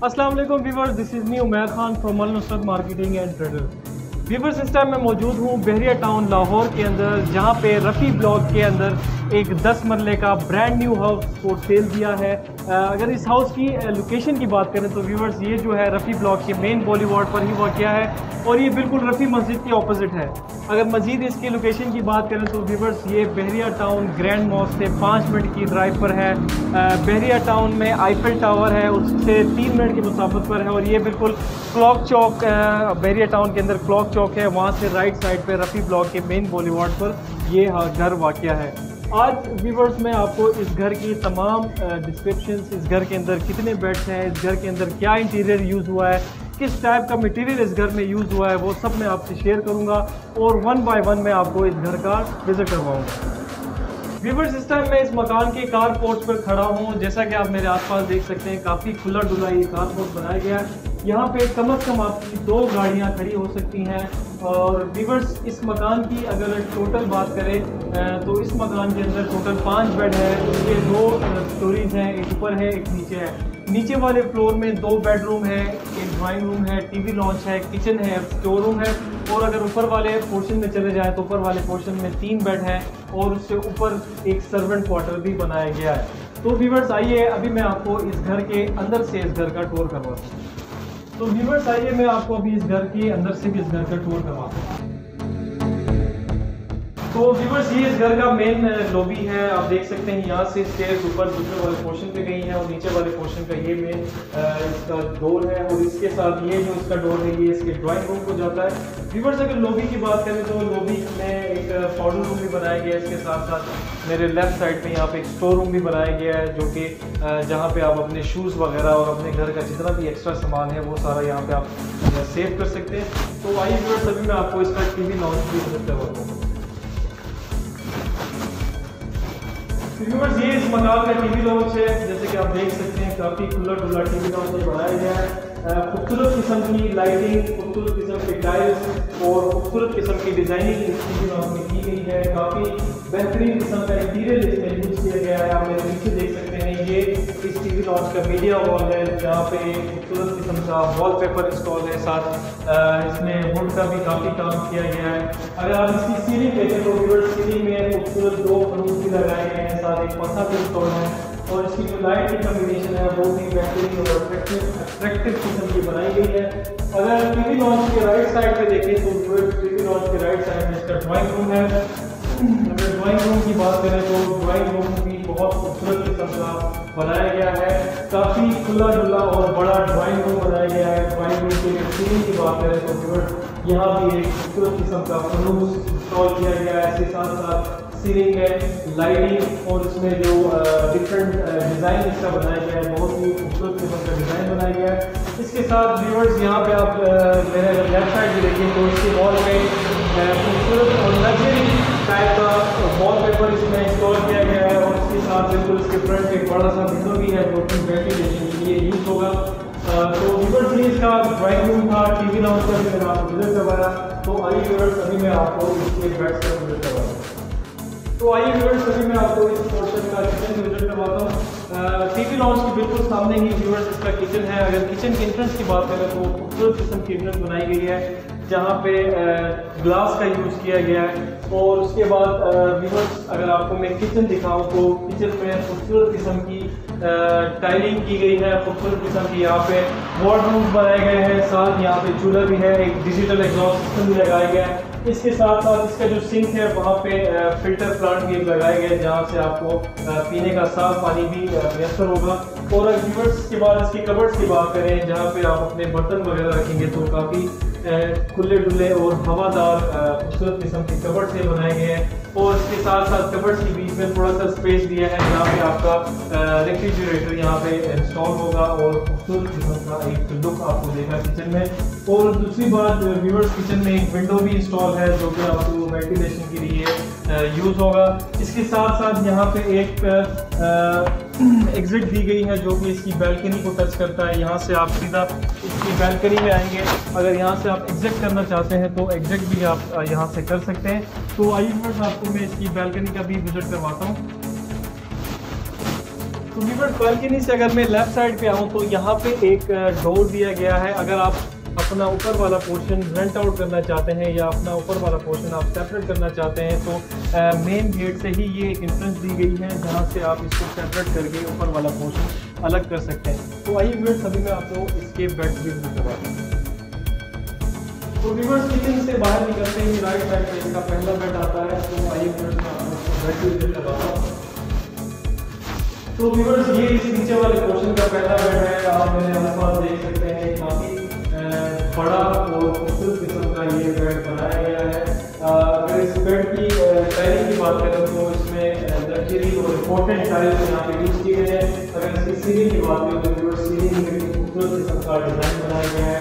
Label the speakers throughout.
Speaker 1: अस्सलाम वालेकुम viewers, this is me Umair Khan from Al Nusrat marketing and trader. Viewers, इस टाइम मैं मौजूद हूँ बहरिया टाउन लाहौर के अंदर, जहाँ पे रफ़ी ब्लॉक के अंदर एक 10 मरले का ब्रांड न्यू हाउस को सेल दिया है। अगर इस हाउस की लोकेशन की बात करें तो व्यूअर्स, ये जो है रफ़ी ब्लॉक के मेन बॉलीवुड पर ही वाक़या है और ये बिल्कुल रफ़ी मस्जिद के ऑपोजिट है। अगर मज़ीद इसकी लोकेशन की बात करें तो व्यूअर्स, ये बहरिया टाउन ग्रैंड मॉस्क से 5 मिनट की ड्राइव पर है। बहरिया टाउन में आईफिल टावर है, उससे 3 मिनट की मुसाफत पर है और ये बिल्कुल क्लॉक चौक, बहरिया टाउन के अंदर क्लॉक चौक है, वहाँ से राइट साइड पे रफ़ी ब्लॉक के मेन बॉलीवुड पर ये घर वाक़या है। आज व्यूअर्स मैं आपको इस घर की तमाम डिस्क्रिप्शंस, इस घर के अंदर कितने बेड्स हैं, इस घर के अंदर क्या इंटीरियर यूज़ हुआ है, किस टाइप का मटेरियल इस घर में यूज़ हुआ है, वो सब मैं आपसे शेयर करूंगा और 1 बाय 1 मैं आपको इस घर का विज़िट करवाऊंगा। व्यूअर्स, इस टाइम मैं इस मकान के कार पोर्च पर खड़ा हूँ। जैसा कि आप मेरे आसपास देख सकते हैं, काफ़ी खुला डुला ये कार पोर्च बनाया गया है। यहाँ पे कम अज़ कम आपकी 2 गाड़ियाँ खड़ी हो सकती हैं। और व्यूअर्स, इस मकान की अगर टोटल बात करें तो इस मकान के अंदर टोटल 5 बेड है। इसके 2 स्टोरीज हैं, एक ऊपर है एक नीचे है। नीचे वाले फ्लोर में 2 बेडरूम है, एक ड्राइंग रूम है, टीवी लॉन्च है, किचन है, स्टोर रूम है। और अगर ऊपर वाले पोर्शन में चले जाएं तो ऊपर वाले पोर्शन में 3 बेड हैं और उससे ऊपर एक सर्वेंट क्वार्टर भी बनाया गया है। तो व्यूअर्स आइए, अभी मैं आपको इस घर के अंदर से इस घर का टूर करवाता हूँ। तो व्यूअर्स आइए, मैं आपको अभी इस घर के अंदर से भी इस घर का टूर करवाता हूँ। तो व्यूअर्स, ये इस घर का मेन लॉबी है। आप देख सकते हैं यहाँ से स्टेयर्स ऊपर दूसरे वाले पोर्शन पे गई हैं और नीचे वाले पोर्शन का ये मेन इसका डोर है और इसके साथ ये जो इसका डोर है ये इसके ड्राइंग रूम को जाता है। व्यूअर्स, अगर लॉबी की बात करें तो लॉबी में एक पाउडर रूम भी बनाया गया है। इसके साथ साथ मेरे लेफ्ट साइड पे यहाँ पे एक स्टोर रूम भी बनाया गया है, जो कि जहाँ पे आप अपने शूज़ वगैरह और अपने घर का जितना भी एक्स्ट्रा सामान है वो सारा यहाँ पे आप सेव कर सकते हैं। तो आइए व्यूअर्स, अभी मैं आपको इसका टीवी लॉन्च भी विजिट करवाता हूँ। व्यूअर्स, ये इस मकान का टीवी लॉन्च है। जैसे कि आप देख सकते हैं, काफ़ी खुला डुला टीवी लॉन्च बनाया गया है। खूबसूरत किस्म की लाइटिंग, खूबसूरत किस्म के टाइल्स और खूबसूरत किस्म की डिज़ाइनिंग इस टीवी लॉन्च में की गई है। काफ़ी बेहतरीन किस्म का इंटीरियर इसमें यूज किया गया है। आप मेरे पीछे देख सकते हैं, ये इस टीवी लॉन्च का मीडिया वॉल है, जहाँ पे खूबसूरत किस्म का वॉलपेपर इंस्टॉल है। साथ इसमें वुड का भी काफ़ी काम किया गया है। अगर आप इसकी सीलिंग देखें तो व्यूअर्स, सीलिंग में खूबसूरत 2 फलूस भी लगाए गए हैं, साथ एक पंखा भी इंस्टॉल है और इसकी जो लाइट की कॉम्बिनेशन है वो भी बेहतरीन और अट्रैक्टिव किस्म की बनाई गई है। अगर टीवी लॉन्च के राइट साइड पे देखें तो टीवी लॉन्च के राइट साइड में इसका ड्राइंग रूम है। अगर ड्राइंग रूम की बात करें तो ड्राइंग रूम भी बहुत खूबसूरत किस्म का बनाया गया है। काफ़ी खुला डुला और बड़ा ड्राइंग रूम बनाया गया है। ड्राइंग रूम की सीलिंग की बात करें तो व्यूअर्स, यहाँ भी एक खूबसूरत किस्म का फलूस इंस्टॉल किया गया है। इसके साथ साथ सीलिंग में लाइटिंग और इसमें जो डिफरेंट डिज़ाइन इसका बनाया गया है, बहुत ही खूबसूरत किस्म का डिज़ाइन बनाया गया है। इसके साथ व्यूअर्स, यहाँ पे आप मेरे लेफ्ट साइड भी देखिए तो इसके वॉल में खूबसूरत और लग्जरी टाइप का वॉलपेपर इसमें इंस्टॉल किया गया है और इसके साथ बिल्कुल इसके फ्रंट एक बड़ा सा विंडो भी है जो कि वेंटिलेशन के लिए यूज होगा। तो व्यूअर्स, ये इसका ड्राइंग रूम था। टीवी लॉन्च का भी मैंने आपको विजिट करवाया। तो आइए व्यूअर्स, अभी मैं आपको इसके बेड्स का विजिट करवाता हूँ। तो आइए व्यूअर्स, अभी मैं आपको इस पोर्शन का किचन विजिट करवाता हूँ। टीवी लॉन्च के बिल्कुल सामने ही व्यूअर्स इसका किचन है। अगर किचन की एंट्रेंस की बात करें तो खूबसूरत किस्म की एंट्रेंस बनाई गई है, जहाँ पे ग्लास का यूज़ किया गया है। और उसके बाद व्यूअर्स, अगर आपको मैं किचन दिखाऊं तो किचन में खूबसूरत किस्म की टाइलिंग की गई है। खूबसूरत किस्म की यहाँ पे वार्डरूम्स बनाए गए हैं, साथ यहाँ पे चूल्हा भी है, एक डिजिटल एग्जॉस्ट सिस्टम भी लगाया गया है। इसके साथ साथ इसका जो सिंक है वहाँ पे फिल्टर प्लांट भी लगाए गए, जहाँ से आपको पीने का साफ पानी भी मैसर होगा। और व्यूअर्स, के बाद इसकी कबर्ड्स की बात करें, जहाँ पे आप अपने बर्तन वगैरह रखेंगे तो काफ़ी खुले डुले और हवादार खूबसूरत किस्म के कबर्ड से बनाए गए हैं। और इसके साथ साथ कबर्ड्स के बीच में थोड़ा सा स्पेस दिया है, जहाँ पे आपका रेफ्रिजरेटर यहाँ पे इंस्टॉल होगा और खूबसूरत किस्म का एक लुक आपको देगा किचन में। और दूसरी बात व्यूअर्स, किचन में एक विंडो भी इंस्टॉल है जो कि आपको वेंटिलेशन के लिए यूज़ होगा। इसके साथ साथ यहाँ पे एक एग्जिट दी गई है जो कि इसकी बैल्कनी को टच करता है। यहाँ से आप सीधा इसकी बैल्कनी में आएंगे। अगर यहाँ से आप एग्जिट करना चाहते हैं तो एग्जिट भी आप यहाँ से कर सकते हैं। तो आइए व्यूअर्स, आपको मैं इसकी बैल्कनी का भी विजिट करवाता हूँ। तो व्यूअर्स बालकनी से अगर मैं लेफ्ट साइड पे आऊँ तो यहाँ पे एक डोर दिया गया है। अगर आप अपना ऊपर वाला पोर्शन रेंट आउट करना चाहते हैं या अपना ऊपर वाला पोर्शन आप सेपरेट करना चाहते हैं तो मेन गेट से ही ये एक एंट्रेंस दी गई है जहाँ से आप इसको सेपरेट करके ऊपर वाला पोर्शन अलग कर सकते हैं। तो आइए व्यूअर्स अभी मैं आपको इसके बेड व्यू करवाता हूँ। तो व्यूअर्स किचन से बाहर निकलते ही राइट साइड पे इसका पहला बेड आता है। तो आइए व्यूअर्स मैं आपको बेड व्यू करवाता हूँ। तो व्यूअर्स ये इस नीचे वाले पोर्शन का पहला बेड है। आप मेरे आसपास देख सकते हैं काफी बड़ा और खूबसूरत किस्म का ये बेड बनाया गया है। अगर इस बेड की टाइलिंग की बात करें तो इसमें लग्जरी और इम्पोर्टेंट टाइल्स यहाँ पे यूज किए गए हैं। अगर इसकी सीलिंग की बात करें तो व्यूअर्स सीलिंग में खूबसूरत किस्म का डिजाइन बनाया गया है।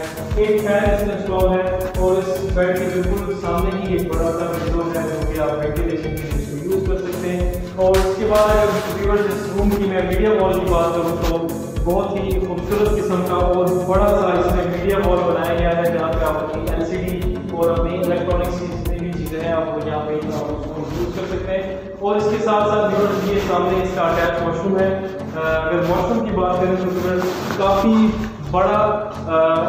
Speaker 1: एक फैन इसमें इंस्टॉल है और इस बेड के बिल्कुल सामने ही एक बड़ा सा विंडो है जो कि आप वेंटिलेशन के लिए यूज कर सकते हैं। और उसके बाद अगर व्यूअर्स इस रूम की मैं मीडिया वॉल की बात करूँ तो बहुत ही खूबसूरत किस्म का और बड़ा सा इसमें मीडिया वॉल बनाया गया है जहाँ पे आप अपनी एलसीडी और अपनी इलेक्ट्रॉनिक्स की जितनी भी चीज़ें हैं आप यहाँ पे उसको यूज कर सकते हैं। और इसके साथ साथ व्यूअर्स ये सामने इसका अटैच वॉशरूम है। अगर वॉशरूम की बात करें तो व्यूअर्स काफ़ी बड़ा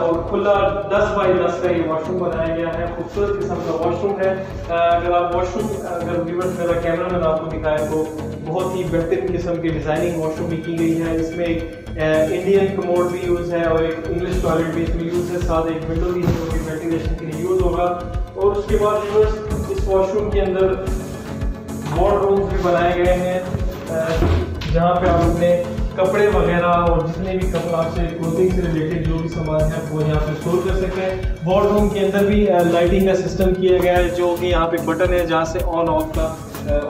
Speaker 1: और खुला 10 बाई 10 का ये वॉशरूम बनाया गया है। खूबसूरत किस्म का वॉशरूम है। अगर आप वॉशरूम अगर व्यूअर्स मेरा कैमरा मैन आपको दिखाए तो बहुत ही बेहतरीन किस्म की डिजाइनिंग वॉशरूम भी की गई है। इसमें एक इंडियन कमोड भी यूज है और एक इंग्लिश टॉयलेट भी इसमें यूज है। साथ एक विंडो भी है जो कि वेंटिलेशन के लिए यूज होगा। और उसके बाद व्यूअर्स इस वॉशरूम के अंदर वार्डरूम्स भी बनाए गए हैं जहाँ पे आप अपने कपड़े वगैरह और जितने भी कपड़े आपसे क्लोथिंग से रिलेटेड जो भी सामान है वो यहाँ पे स्टोर कर सकते हैं। वार्डरूम के अंदर भी लाइटिंग का सिस्टम किया गया है जो कि यहाँ पे बटन है जहाँ से ऑन ऑफ का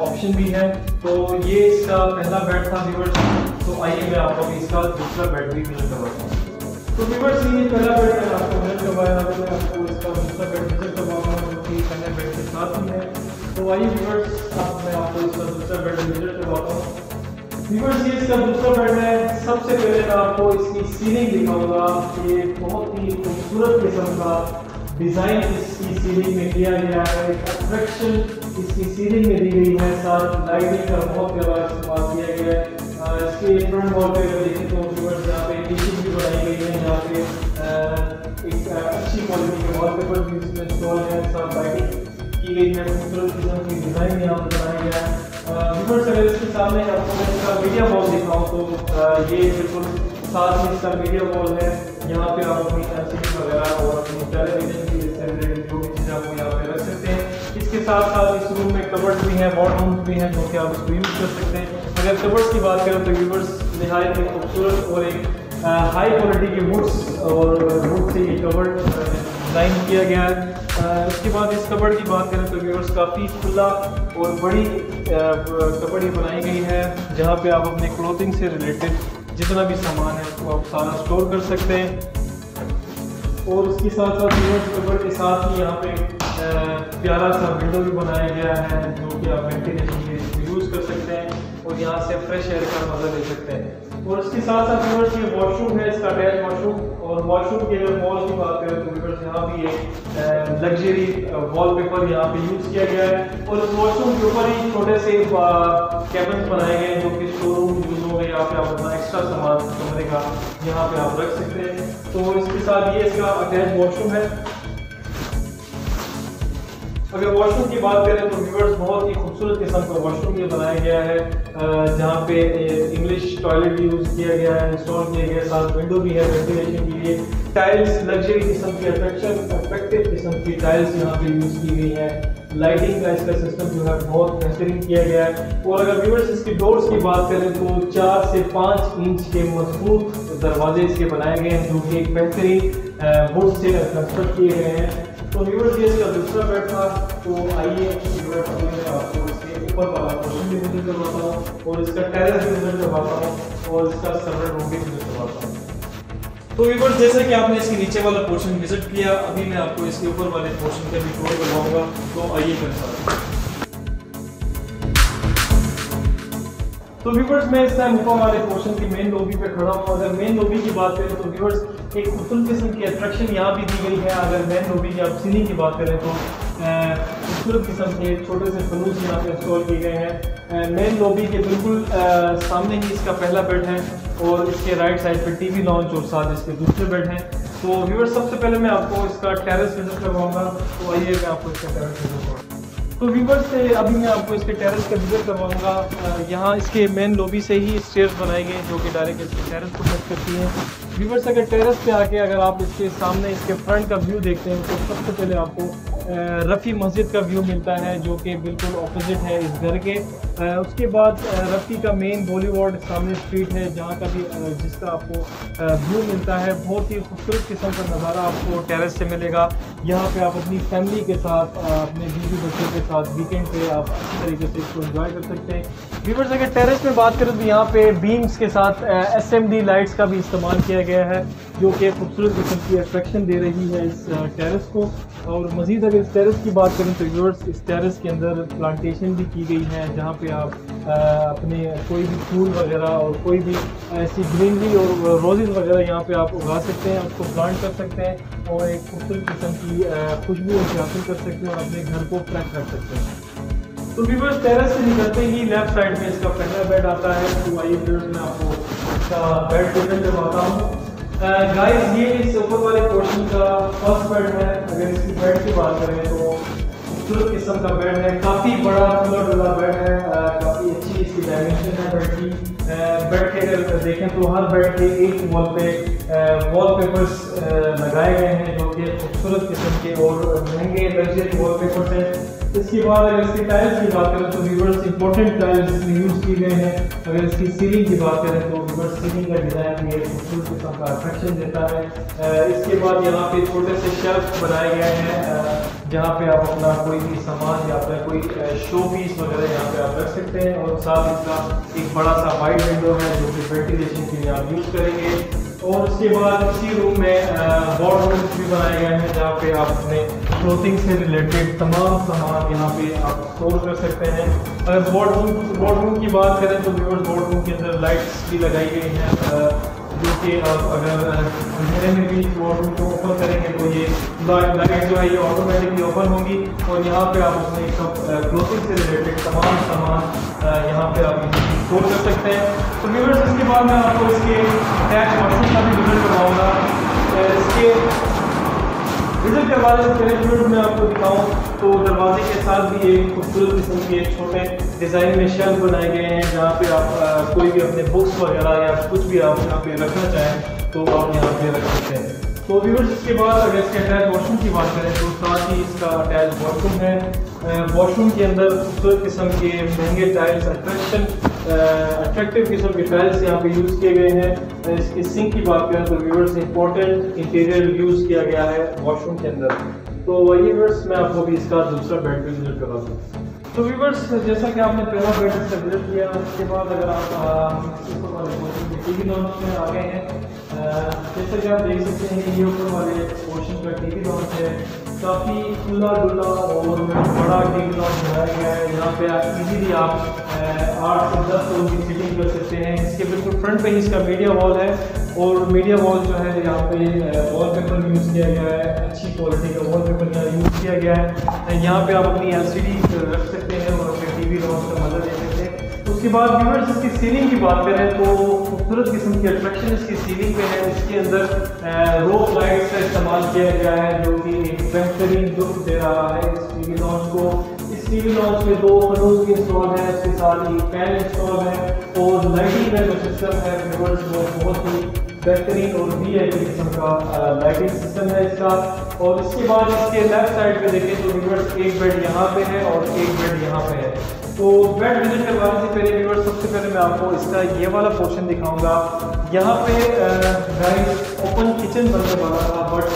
Speaker 1: ऑप्शन भी है। तो ये इसका पहला बेड था व्यूअर्स। तो आइए मैं आपको इसका दूसरा बेड भी विजिट करवाता हूँ। तो व्यूअर्स ये पहला बेड मैंने आपको विजिट करवाया तो मैं आपको इसका दूसरा बेड विजिट करवाऊंगा जो कि पहले बेड के साथ ही है। तो आइए व्यूअर्स अब मैं आपको इसका दूसरा बेड विजिट करवाता हूँ। व्यूअर्स ये इसका दूसरा बेड है। सबसे पहले मैं आपको इसकी सीलिंग दिखाऊंगा। ये बहुत ही खूबसूरत किस्म का डिजाइन इसकी सीलिंग में किया गया है। अट्रैक्शन इसकी सीलिंग में दी गई है। साथ लाइटिंग का बहुत प्यारा इस्तेमाल किया गया है। इसके फ्रंट वॉल पे अगर देखें तो व्यूअर्स यहाँ पे टीचिंग भी बनाई गई है। यहाँ पे एक अच्छी क्वालिटी के वॉलपेपर भी इसमें इंस्टॉल है। साथ लाइटिंग की गई है। खूबसूरत किस्म की डिजाइन यहाँ पर बनाया गया है। व्यूअर्स अगर इसके सामने आपको मैं इसका मीडिया वॉल दिखाऊं तो ये बिल्कुल साथ में इसका मीडिया वॉल है। यहाँ पे आप अपनी एलसीडी वगैरह और अपनी टेलीविजन की रिलेटेड जो भी चीज़ें आपको यहाँ पे रख सकते हैं। इसके साथ साथ इस रूम में कबर्ड्स भी हैं, वार्डरूम्स भी हैं जो कि आप इसको यूज कर सकते हैं। अगर कबर्ड्स की बात करें तो व्यूअर्स निहायत ही खूबसूरत और एक हाई क्वालिटी के वुड्स और वुड से ये कबर्ड डिज़ाइन किया गया है। उसके बाद इस कबर्ड की बात करें तो व्यूअर्स काफ़ी खुला और बड़ी कबर्ड ये बनाई गई है जहाँ पे आप अपने क्लोथिंग से रिलेटेड जितना भी सामान है उसको आप सारा स्टोर कर सकते हैं। और इसके साथ साथ व्यूअर्स कबर्ड के साथ ही यहाँ पे प्यारा सा विंडो भी बनाया गया है जो कि आप वेंटिलेशन के लिए यूज़ कर सकते हैं और यहाँ से फ्रेश एयर का मजा ले सकते हैं। और इसके साथ साथ व्यूअर्स ये वॉशरूम है, इसका अटैच वॉशरूम। और वॉशरूम की अगर वॉल की बात करें तो व्यूअर्स यहाँ भी एक लग्जरी वॉलपेपर यहाँ पे यूज किया गया है। और इस वॉशरूम के ऊपर ही छोटे से कैबिन्स बनाए गए हैं जो कि शोरूम यूज हो गए। यहाँ पे आप अपना एक्स्ट्रा सामान कमरे का यहाँ पे आप रख सकते हैं। तो इसके साथ ये इसका अटैच वॉशरूम है। अगर वॉशरूम की बात करें तो व्यूअर्स बहुत ही खूबसूरत किस्म का वॉशरूम ये बनाया गया है जहाँ पे इंग्लिश टॉयलेट यूज किया गया है, इंस्टॉल किया गया है। साथ विंडो भी है वेंटिलेशन के लिए। टाइल्स लग्जरी किस्म की अट्रैक्टिव किस्म की टाइल्स यहाँ पे यूज की गई है। लाइटिंग का इसका सिस्टम जो है बहुत बेहतरीन किया गया है। और अगर व्यूअर्स इसकी डोर्स की बात करें तो 4 से 5 इंच के मजबूत दरवाजे इसके बनाए गए हैं जो कि एक बेहतरीन वुड से कंस्ट्रक्ट किए गए हैं। तो व्यूअर्स ये इसका दूसरा बेड था। तो आइए व्यूअर्स मैं आपको इसके ऊपर वाला पोर्शन भी विजिट करवाता हूँ और इसका टेरेस भी विजिट करवाता हूँ और इसका सर्वर रूम भी विजिट करवाता हूँ। तो व्यूअर्स जैसे कि आपने इसके नीचे वाला पोर्शन विजिट किया, अभी मैं आपको इसके ऊपर वाले पोर्शन का भी टूर करवाऊंगा। तो आइए मेरे साथ। तो व्यूअर्स मैं इस टाइम ऊपर वाले पोर्शन की मेन लॉबी पे खड़ा हूँ। अगर मेन लॉबी की बात करें तो व्यूअर्स एक खूबसूरत किस्म की अट्रैक्शन यहाँ भी दी गई है। अगर मेन लॉबी की आप सीलिंग की बात करें तो खूबसूरत किस्म के छोटे से फलूस यहाँ पे इंस्टॉल किए गए हैं। मेन लॉबी के बिल्कुल सामने ही इसका पहला बेड है और इसके राइट साइड पे टीवी लॉन्च और साथ इसके दूसरे बेड हैं। तो व्यूअर्स सबसे पहले मैं आपको इसका टेरेस विजिट करवाऊंगा, तो आइए मैं आपको इसका टेरेस विजिट करवाऊंगा। तो व्यूअर्स से अभी मैं आपको इसके टेरेस का विजिट करवाऊंगा। यहाँ इसके मेन लॉबी से ही स्टेयर्स बनाए गए हैं जो कि डायरेक्ट इसके टेरेस को टच करती हैं। व्यूअर्स अगर टेरेस पे आके अगर आप इसके सामने इसके फ्रंट का व्यू देखते हैं तो सबसे पहले आपको रफ़ी मस्जिद का व्यू मिलता है जो कि बिल्कुल ऑपोजिट है इस घर के। उसके बाद रफ़ी का मेन बॉलीवुड सामने स्ट्रीट है जहाँ का भी जिसका आपको व्यू मिलता है। बहुत ही खूबसूरत किस्म का नज़ारा आपको टेरेस से मिलेगा। यहाँ पे आप अपनी फैमिली के साथ अपने बीवी बच्चों के साथ वीकेंड पे आप अच्छी तरीके से इसको एंजॉय कर सकते हैं। व्यूअर्स अगर टेरेस में बात करें तो यहाँ पे बीम्स के साथ SMD लाइट्स का भी इस्तेमाल किया गया है जो कि खूबसूरत किस्म की अट्रैक्शन दे रही है इस टेरेस को। और मज़ीद अगर इस टेरेस की बात करें तो व्यूअर्स इस टेरेस के अंदर प्लांटेशन भी की गई है जहाँ पे आप अपने कोई भी फूल वगैरह और कोई भी ऐसी ग्रीनरी और रोजेज वगैरह यहाँ पे आप उगा सकते हैं, उसको प्लांट कर सकते हैं और एक खूबसूरत किस्म की खुशबू हासिल कर सकते हैं और अपने घर को फ्रेश रख सकते हैं। तो व्यूअर्स टेरेस से निकलते ही लेफ्ट साइड में इसका पहला बेड आता है। तो आइए व्यूअर्स मैं आपको इसका बेड डिटेल करवाता हूँ। गाइस ये इस ऊपर वाले पोर्शन का फर्स्ट बेड है। अगर इसकी बेड की बात करें तो खूबसूरत किस्म का बेड है, काफ़ी बड़ा खुला डुला बेड है, काफ़ी अच्छी इसकी डायमेंशन है बेड की। बेड के अगर देखें तो हर बेड के एक वॉल पे वॉलपेपर्स लगाए गए हैं जो कि खूबसूरत किस्म के और महंगे लग्जरी वॉलपेपर्स हैं। इसके बाद अगर इसकी टाइल्स की बात करें तो व्यूअर्स इंपॉर्टेंट टाइल्स इसमें यूज़ की गए हैं। अगर इसकी सीलिंग की बात करें तो व्यूअर्स सीलिंग का डिज़ाइन भी एक खूबसूरत किस्म का अट्रैक्शन देता है। इसके बाद यहाँ पे छोटे से शेल्फ बनाए गए हैं जहाँ पे आप अपना कोई भी सामान या अपना कोई शो पीस वगैरह यहाँ पे आप रख सकते हैं। और साथ इसका एक बड़ा सा वाइड विंडो है जो कि वेंटिलेशन के लिए आप यूज़ करेंगे। और उसके बाद इसी रूम में वार्डरोब भी बनाए गए हैं जहाँ पे आप अपने क्लोथिंग से रिलेटेड तमाम सामान यहाँ पे आप स्टोर कर सकते हैं। अगर वार्डरोब की बात करें तो व्यूअर्स वार्डरोब के अंदर लाइट्स भी लगाई गई हैं जो कि आप अगर अंधेरे में भी वार्डरोब को ओपन करेंगे तो ये लाइट जो है ये ऑटोमेटिकली ओपन होंगी और यहाँ पे आप अपने सब क्लोथिंग से रिलेटेड तमाम सामान यहाँ पे आप स्टोर कर सकते हैं। तो व्यूअर्स इसके बाद मैं आपको इसके अटैच वॉशरूम का भी विजिट करवाऊँगा। इसके विजिट करवाने से पहले व्यूअर्स मैं आपको दिखाऊँ तो दरवाजे के साथ भी एक खूबसूरत किस्म के छोटे डिज़ाइन में शेल्फ बनाए गए हैं जहाँ पे आप कोई भी अपने बुक्स वगैरह या कुछ भी आप यहाँ पे रखना चाहें तो आप यहाँ पे रख सकते हैं। तो व्यूअर्स इसके बाद अगर इसके अटैच वॉशरूम की बात करें तो साथ ही इसका अटैच वॉशरूम है। वॉशरूम के अंदर खूबसूरत किस्म के महंगे टाइल्स अट्रैक्टिव किस्म के टाइल्स यहाँ पे यूज़ किए गए हैं। इसकी सिंक की बात करें तो व्यूअर्स इंपॉर्टेंट इंटीरियर यूज़ किया गया है वॉशरूम के अंदर। तो ये व्यूअर्स मैं आपको भी इसका दूसरा बेड भी विजिट करवाता हूँ। तो व्यूअर्स जैसा कि आपने पहला बेड इसका विजिट किया उसके बाद अगर आप ऊपर वाले टीवी लॉन्च में आ गए हैं जैसा कि आप देख सकते हैं कि ये ऊपर वाले पोर्शन का टीवी लॉन्च है। काफ़ी खुला डुला और बड़ा टीवी लॉन्च बनाया गया है। यहाँ पे आप इजीली आप 8 से 10 लोगों की सीटिंग कर सकते हैं। इसके बिल्कुल फ्रंट पे इसका मीडिया वॉल है और मीडिया वॉल जो है यहाँ पे वॉलपेपर यूज़ किया गया है, अच्छी क्वालिटी का वॉलपेपर यहाँ यूज़ किया गया है। यहाँ पे आप अपनी LCD रख सकते हैं और अपने टीवी लॉन्च का मजा ले सकते हैं। उसके बाद व्यूअर्स इसकी सीलिंग की बात करें तो खूबसूरत किस्म की अट्रैक्शन इसकी सीलिंग पे है। इसके अंदर रोप लाइट्स का इस्तेमाल किया गया है जो कि एक बेहतरीन लुक दे रहा है इस टीवी लॉन्च को। इस टीवी लॉन्च में 2 फनूस इंस्टॉल है, उसके साथ ही फैन इंस्टॉल है और लाइटिंग का जो सिस्टम है व्यूअर्स वो बहुत ही बेहतरीन और VIP किस्म का लाइटिंग सिस्टम है इसका। और इसके बाद इसके लेफ्ट साइड पे देखें तो व्यूअर्स एक बेड यहाँ पे है और एक बेड यहाँ पे है। तो बेड विजिट करवाने से पहले व्यूअर्स सबसे पहले मैं आपको इसका ये वाला पोर्शन दिखाऊंगा। यहाँ पे गाइस ओपन किचन बनने वाला था बट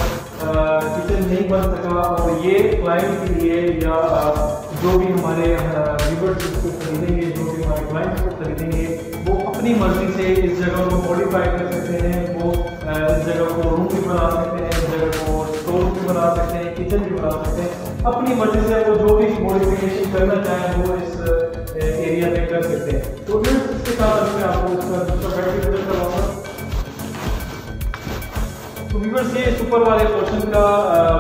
Speaker 1: किचन नहीं बन सका और ये क्लाइंट के लिए या जो भी हमारे व्यूअर्स इसको खरीदेंगे, जो भी हमारे क्लाइंट्स को खरीदेंगे वो अपनी मर्जी से इस जगह को मॉडिफाई कर सकते हैं। वो इस जगह को रूम भी बना सकते हैं, इस जगह को स्टोर भी बना सकते हैं, किचन भी बना सकते हैं। अपनी मर्जी से वो जो भी मॉडिफिकेशन करना चाहें वो इस एरिया में कर सकते हैं। तो इसके साथ मैं आपको इसका दूसरा बेड भी विजिट करवाऊंगा। तो व्यूअर्स ये ऊपर वाले पोर्शन का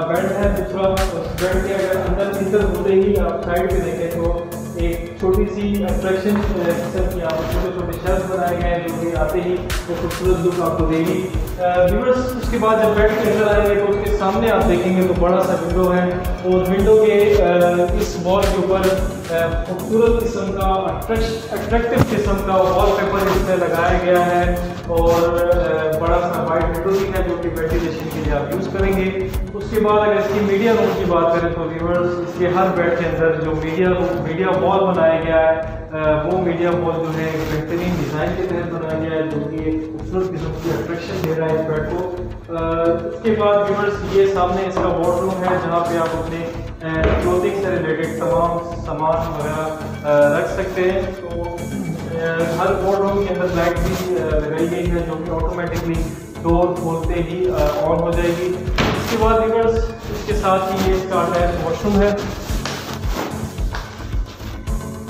Speaker 1: बेड है दूसरा। उस बेड के अगर अंदर इंटर होते ही आप साइड पे देखें तो एक छोटी सी अट्रैक्शन किस्म की यहाँ पर छोटे छोटे शेल्फ बनाए गए हैं जो कि आते ही वो खूबसूरत लुक आपको देगी। व्यूअर्स उसके बाद जब बेड के अंदर आएंगे तो उसके सामने आप देखेंगे तो बड़ा सा विंडो है और विंडो के इस वॉल के ऊपर खूबसूरत किस्म का अट्रैक्टिव किस्म का वॉलपेपर इसमें लगाया गया है और बड़ा सा वाइट विंडो भी है जो कि वेंटिलेशन के लिए आप यूज़ करेंगे। उसके बाद अगर इसकी मीडिया रूम की बात करें तो व्यूअर्स इसके हर बेड के अंदर जो मीडिया वॉल बनाया गया है वो मीडिया वॉल जो है बेहतरीन डिज़ाइन के तहत बनाया गया है जो कि एक खूबसूरत किस्म की अट्रैक्शन दे रहा है इस बेड को। उसके बाद व्यूअर्स ये सामने इसका वार्डरूम है जहाँ पे आप अपने क्लोथिंग से रिलेटेड तमाम सामान वगैरह रख सकते हैं। तो हर वार्डरूम के अंदर लाइट भी लगाई गई है जो कि ऑटोमेटिकली डोर खोलते ही ऑन हो जाएगी। इसके बाद व्यूअर्स इसके साथ ही ये इसका अटैच वॉशरूम है।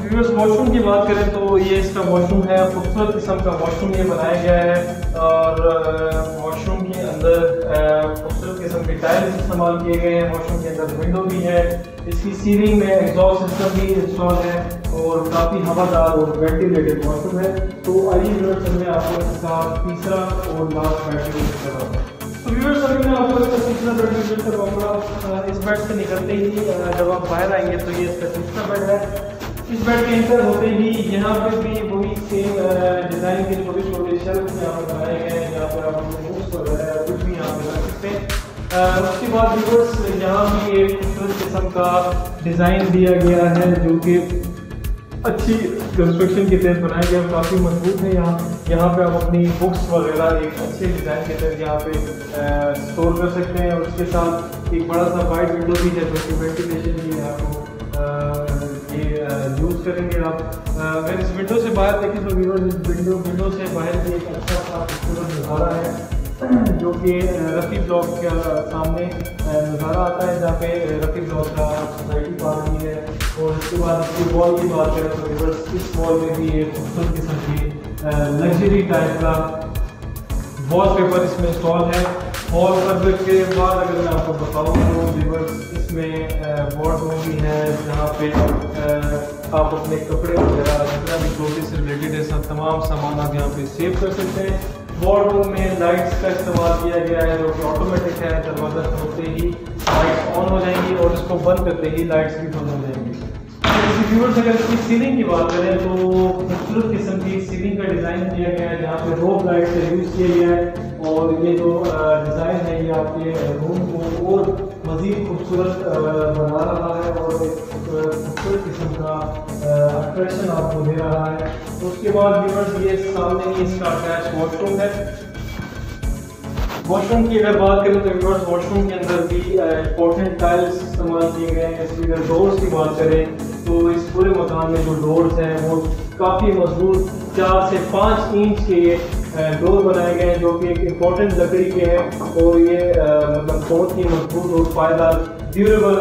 Speaker 1: व्यूअर्स वॉशरूम की बात करें तो ये इसका वॉशरूम है, खूबसूरत किस्म का वॉशरूम ये बनाया गया है और वॉशरूम के अंदर खूबसूरत किस्म के टाइल्स इस्तेमाल किए गए हैं। वॉशरूम के अंदर विंडो भी है, इसकी सीलिंग में एग्जॉस्ट सिस्टम भी इंस्टॉल है और काफ़ी हवादार और वेंटिलेटेड वॉशरूम है। तो आइए व्यूअर्स मैं आपको इसका तीसरा और लास्ट बेडरूम करवाता हूँ। तो व्यूअर्स अभी मैं आपको इसका तीसरा बेडरूम करवाऊंगा। इस बेड से निकलते ही जब आप बाहर आएंगे तो ये इसका तीसरा बेड है। इस बेड के इंटर होते ही यहाँ पर भी वही सेम डिज़ाइन के छोटे छोटे शेल्फ यहाँ पर बनाए गए हैं जहाँ पर आप अपने बुक्स वगैरह कुछ भी यहाँ पर रख सकते हैं। उसके बाद व्यूअर्स यहाँ भी एक खूबसूरत किस्म का डिज़ाइन दिया गया है जो कि अच्छी कंस्ट्रक्शन के तहत बनाया गया, काफ़ी मजबूत है। यहाँ पे आप अपनी बुक्स वगैरह एक अच्छे डिज़ाइन के तहत यहाँ पे स्टोर कर सकते हैं और उसके साथ एक बड़ा सा वाइट विंडो भी है जो कि वेंटिलेशन के लिए आपको ये यूज़ करेंगे आप। अगर इस विंडो से बाहर देखें तो व्यूअर्स विंडो से बाहर भी एक अच्छा सा खूबसूरत नज़ारा है जो कि रफ़ी ब्लॉक के सामने नज़ारा आता है जहाँ पे रफ़ी ब्लॉक का सोसाइटी पार्क भी है। और उसके बाद इसकी वॉल की बात करें तो व्यूअर्स इस वॉल में भी एक खूबसूरत किस्म की लग्जरी टाइप का वॉलपेपर इसमें इंस्टॉल है। वॉलपेपर के बाद अगर मैं आपको बताऊँ तो व्यूअर्स इसमें वार्डरोब भी है जहाँ पे आप अपने कपड़े वगैरह जितना भी क्लोथिंग से रिलेटेड है सब तमाम सामान आप यहाँ पे सेव कर सकते हैं। वार्डरोब में लाइट्स का इस्तेमाल किया गया है जो कि ऑटोमेटिक है, दरवाज़ा खोलते ही लाइट्स ऑन हो जाएंगी और इसको बंद करते ही लाइट्स भी बंद हो जाएंगी। व्यूअर्स अगर इसकी सीलिंग की बात करें तो खूबसूरत किस्म की सीलिंग का डिज़ाइन दिया गया है जहाँ पे रोप लाइट का यूज़ किया गया है और ये जो डिज़ाइन है ये आपके रूम को और मज़ीद खूबसूरत बना रहा है और एक खूबसूरत किस्म का अट्रैक्शन आपको दे रहा है। तो उसके बाद व्यूअर्स ये सामने ही इसका अटैच वॉशरूम है। वॉशरूम की अगर बात करें तो व्यूअर्स वॉशरूम के अंदर भी इंपॉर्टेंट टाइल्स इस्तेमाल किए गए हैं। इसकी अगर डोर्स की बात करें तो इस पूरे मकान में जो डोर्स हैं वो काफ़ी मजबूत 4 से 5 इंच के ये डोर बनाए गए हैं जो कि एक इम्पॉर्टेंट लकड़ी के हैं और ये मतलब बहुत ही मजबूत और पायदार ड्यूरेबल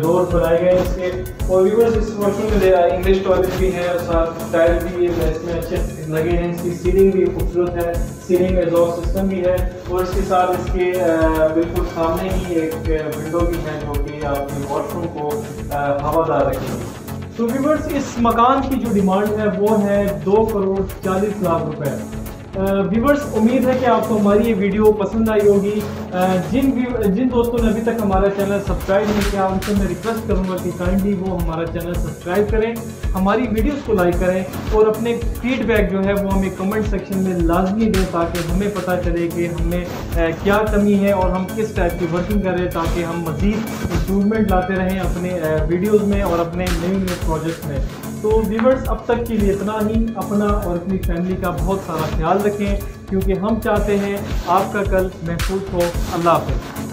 Speaker 1: डोर बनाए गए हैं इसके। और व्यूअर्स इस वॉशरूम में इंग्लिश टॉयलेट भी है और साथ टाइल भी इसमें अच्छे लगे हैं। इसकी सीलिंग भी खूबसूरत है, सीलिंग एग्जॉस्ट सिस्टम भी है और इसके साथ इसके बिल्कुल सामने ही एक विंडो भी है जो कि आपके वॉशरूम को हवादार रखेगी। तो व्यूअर्स इस मकान की जो डिमांड है वो है 2,40,00,000 रुपए। व्यूअर्स उम्मीद है कि आपको हमारी ये वीडियो पसंद आई होगी। जिन दोस्तों ने अभी तक हमारा चैनल सब्सक्राइब नहीं किया उनसे मैं रिक्वेस्ट करूंगा कि काइंडली वो हमारा चैनल सब्सक्राइब करें, हमारी वीडियोस को लाइक करें और अपने फीडबैक जो है वो हमें कमेंट सेक्शन में लाजमी दें ताकि हमें पता चले कि हमें क्या कमी है और हम किस टाइप की वर्किंग करें ताकि हम मज़ीद इम्प्रूवमेंट लाते रहें अपने वीडियोज़ में और अपने नए प्रोजेक्ट में। तो व्यूअर्स अब तक के लिए इतना ही। अपना और अपनी फैमिली का बहुत सारा ख्याल रखें क्योंकि हम चाहते हैं आपका कल महफूज हो। अल्लाह हाफ़िज़।